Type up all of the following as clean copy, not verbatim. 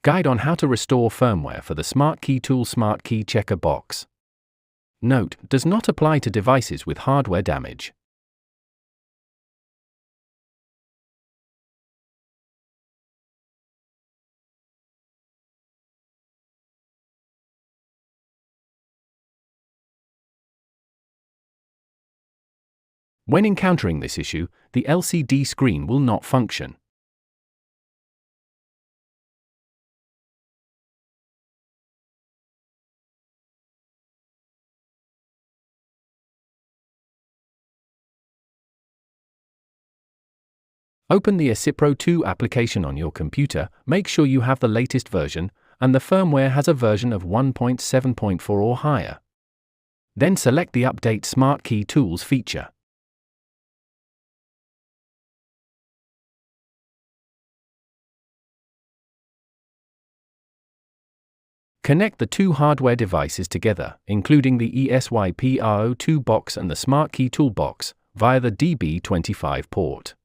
Guide on how to restore firmware for the Smartkey Tool Smartkey checker box. Note: does not apply to devices with hardware damage. When encountering this issue, the LCD screen will not function. Open the ASIPRO 2 application on your computer, make sure you have the latest version, and the firmware has a version of 1.7.4 or higher. Then select the Update Smartkey Tools feature. Connect the two hardware devices together, including the ESYPRO2 box and the Smartkey Tool box, via the DB25 port.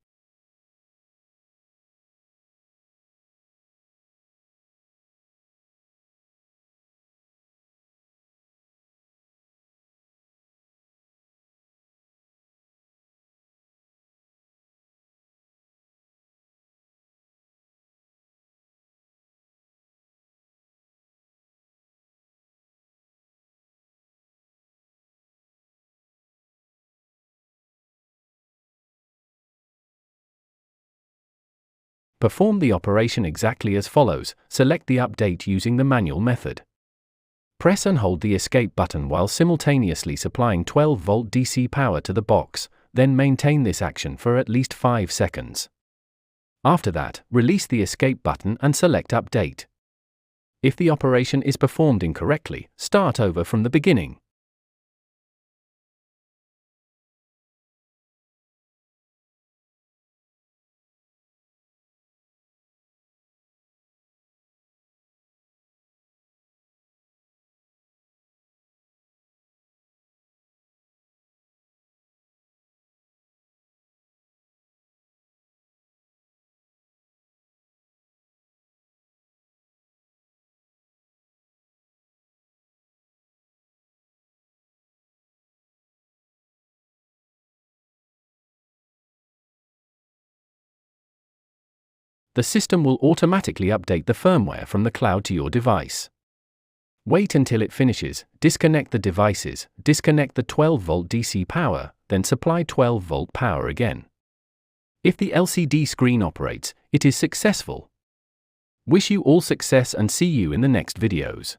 Perform the operation exactly as follows. Select the update using the manual method. Press and hold the escape button while simultaneously supplying 12-volt DC power to the box, then maintain this action for at least 5 seconds. After that, release the escape button and select Update. If the operation is performed incorrectly, start over from the beginning. The system will automatically update the firmware from the cloud to your device. Wait until it finishes, disconnect the devices, disconnect the 12-volt DC power, then supply 12-volt power again. If the LCD screen operates, it is successful. Wish you all success and see you in the next videos.